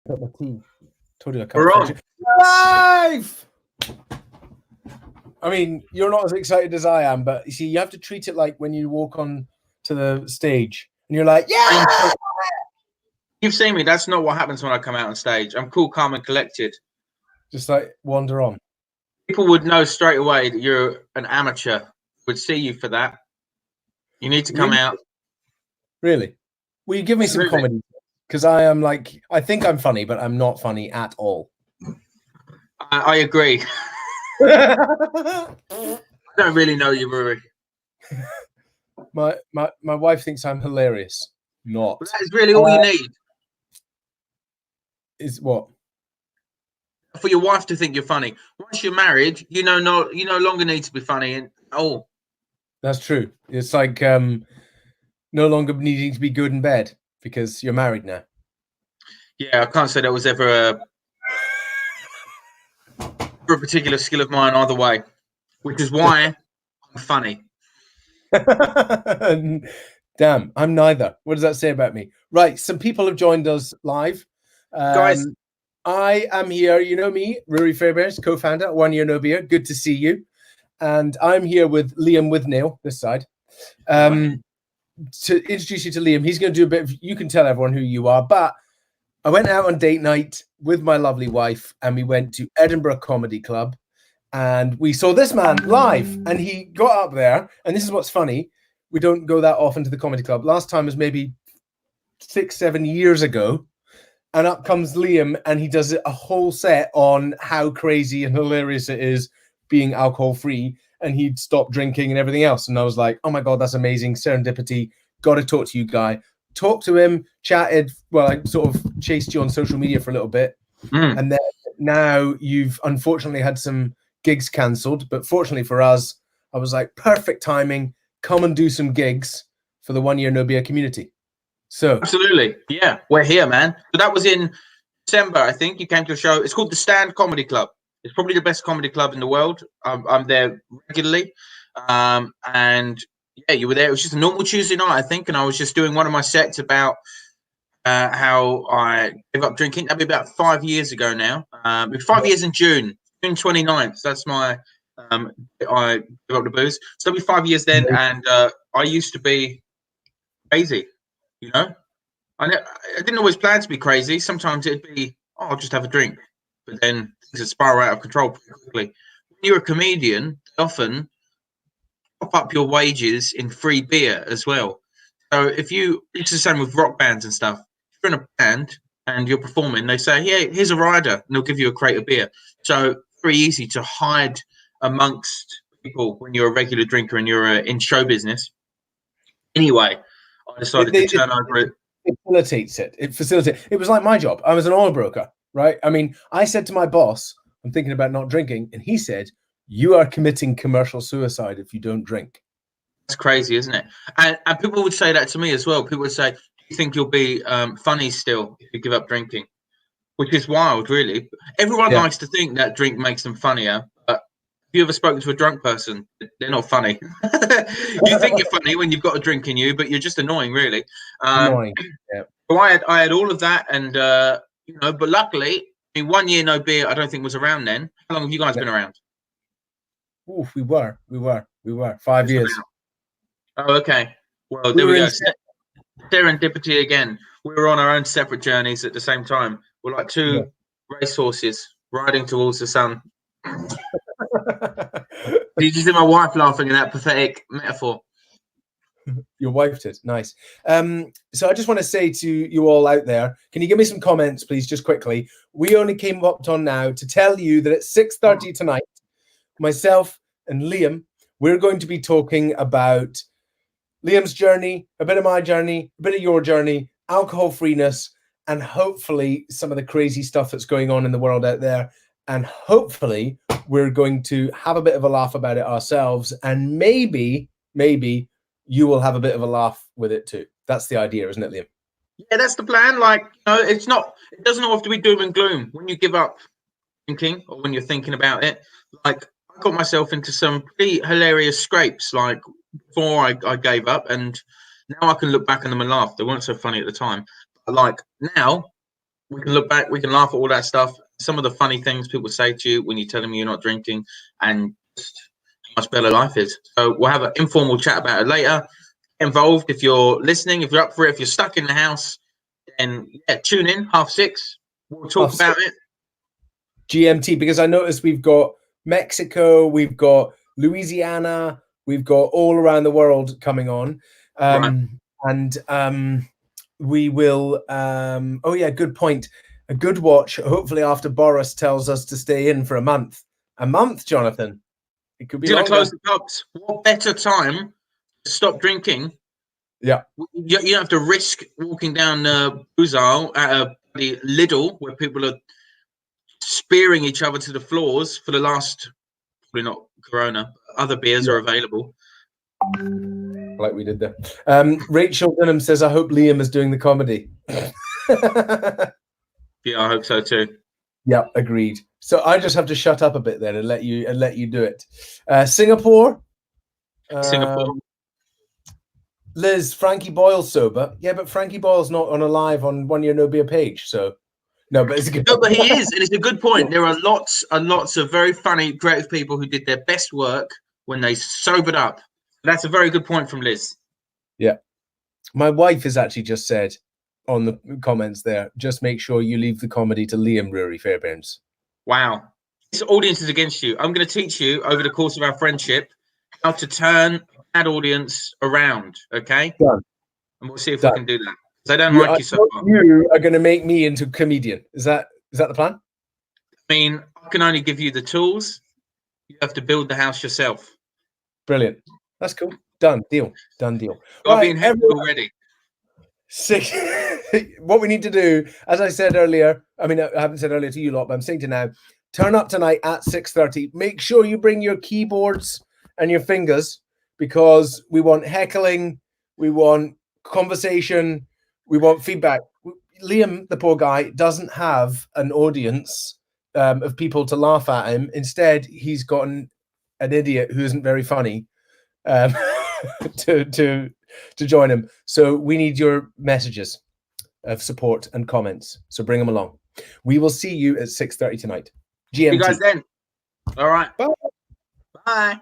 Got my tea. Told you I We're can't on. live. I mean, you're not as excited as I am, but you see, you have to treat it like when you walk on to the stage and you're like, yeah. You've seen me. That's not what happens when I come out on stage. I'm cool, calm, and collected. Just like wander on. People would know straight away that you're an amateur. Would see you for that. You need to come out. Really? Will you give me some comedy? Because I am like, I think I'm funny, but I'm not funny at all. I agree. I don't really know you, Rory. My wife thinks I'm hilarious. Not. But that is really all you need. Is what? For your wife to think you're funny. Once you're married, you no longer need to be funny. And that's true. It's like no longer needing to be good in bed because you're married now. Yeah, I can't say that was ever a particular skill of mine either way, which is why I'm funny. Damn, I'm neither. What does that say about me? Right, some people have joined us live. Guys, I am here. You know me, Rory Fairbairns, co-founder at 1 Year No Beer. Good to see you. And I'm here with Liam Withnail, this side. To introduce you to Liam, he's going to do a bit of, you can tell everyone who you are, but I went out on date night with my lovely wife and we went to Edinburgh Comedy Club and we saw this man live and he got up there. And this is what's funny. We don't go that often to the comedy club. Last time was maybe 6-7 years ago. And up comes Liam and he does a whole set on how crazy and hilarious it is being alcohol free. And he'd stopped drinking and everything else. And I was like, oh my God, that's amazing. Serendipity. Got to talk to you, guy. Talked to him, chatted. Well, I sort of chased you on social media for a little bit. And then now you've unfortunately had some gigs cancelled. But fortunately for us, I was like, perfect timing. Come and do some gigs for the 1 Year No Beer community. So absolutely. Yeah, we're here, man. So that was in December, I think. You came to a show. It's called the Stand Comedy Club. It's probably the best comedy club in the world. I'm there regularly. And yeah, you were there. It was just a normal Tuesday night, I think. And I was just doing one of my sets about how I gave up drinking. That'd be about 5 years ago now. 5 years in June 29th. That's my, I gave up the booze. So it'll be 5 years then. And I used to be crazy, you know? I didn't always plan to be crazy. Sometimes it'd be, oh, I'll just have a drink. But then things would spiral out of control pretty quickly. When you're a comedian, often top up your wages in free beer as well. So it's the same with rock bands and stuff. If you're in a band and you're performing, they say, yeah, here's a rider, and they'll give you a crate of beer. So very easy to hide amongst people when you're a regular drinker and you're in show business. Anyway, I decided to turn over it. It facilitates it. It was like my job. I was an oil broker, right? I mean, I said to my boss, I'm thinking about not drinking. And he said, you are committing commercial suicide if you don't drink. That's crazy, isn't it? And people would say that to me as well. People would say, do you think you'll be funny still if you give up drinking? Which is wild, really. Everyone likes to think that drink makes them funnier. But have you ever spoken to a drunk person? They're not funny. You think you're funny when you've got a drink in you, but you're just annoying, really. Annoying. Yeah. So I had all of that, and but luckily, 1 year no beer, I don't think was around then. How long have you guys been around? Ooh, we were 5 years. Oh, okay. Well, there we go. Serendipity again. We were on our own separate journeys at the same time. We're like two racehorses riding towards the sun. You just see my wife laughing at that pathetic metaphor. Your wife did. Nice. So I just want to say to you all out there, can you give me some comments, please, just quickly? We only came up on now to tell you that at 6:30 tonight, myself and Liam, we're going to be talking about Liam's journey, a bit of my journey, a bit of your journey, alcohol freeness, and hopefully some of the crazy stuff that's going on in the world out there. And hopefully we're going to have a bit of a laugh about it ourselves. And maybe you will have a bit of a laugh with it too. That's the idea, isn't it, Liam? Yeah, that's the plan. Like, it doesn't have to be doom and gloom when you give up drinking or when you're thinking about it. Like, I got myself into some pretty hilarious scrapes, like before I gave up, and now I can look back on them and laugh. They weren't so funny at the time. But like now, we can look back, we can laugh at all that stuff. Some of the funny things people say to you when you tell them you're not drinking, and just how much better life is. So we'll have an informal chat about it later. Get involved if you're listening, if you're up for it, if you're stuck in the house, then yeah, tune in 6:30. We'll talk about it. GMT, because I noticed we've got Mexico, we've got Louisiana, we've got all around the world coming on. Right. And we will oh yeah, good point. A good watch, hopefully after Boris tells us to stay in for a month. A month, Jonathan. It could be You're longer. gonna close the pubs. What better time to stop drinking? Yeah. You don't have to risk walking down the booze aisle at the Lidl where people are spearing each other to the floors for the last, probably not Corona, other beers are available. Like we did there. Rachel Dunham says, I hope Liam is doing the comedy. Yeah, I hope so too. Yeah, agreed. So I just have to shut up a bit then and let you do it. Singapore. Singapore. Liz, Frankie Boyle's sober. Yeah, but Frankie Boyle's not on a live on One Year No Beer page, so no, but it's a good. No, but he is, and it's a good point. There are lots and lots of very funny, creative people who did their best work when they sobered up. That's a very good point from Liz. Yeah, my wife has actually just said on the comments there, just make sure you leave the comedy to Liam Rory Fairbairns. Wow, this audience is against you. I'm going to teach you over the course of our friendship how to turn that audience around. Okay, done. And we'll see if Done. we can do that. They don't like you so far. You are going to make me into a comedian. Is that the plan? I mean, I can only give you the tools. You have to build the house yourself. Brilliant. That's cool. Done deal. Done deal. I'll be in heaven already. What we need to do, as I said earlier, I mean, I haven't said earlier to you lot, but I'm saying to now, turn up tonight at 6:30. Make sure you bring your keyboards and your fingers, because we want heckling, we want conversation, we want feedback. Liam, the poor guy, doesn't have an audience of people to laugh at him. Instead, he's got an idiot who isn't very funny to join him. So we need your messages of support and comments. So bring them along. We will see you at 6:30 tonight. GMT. See you guys then. All right. Bye. Bye.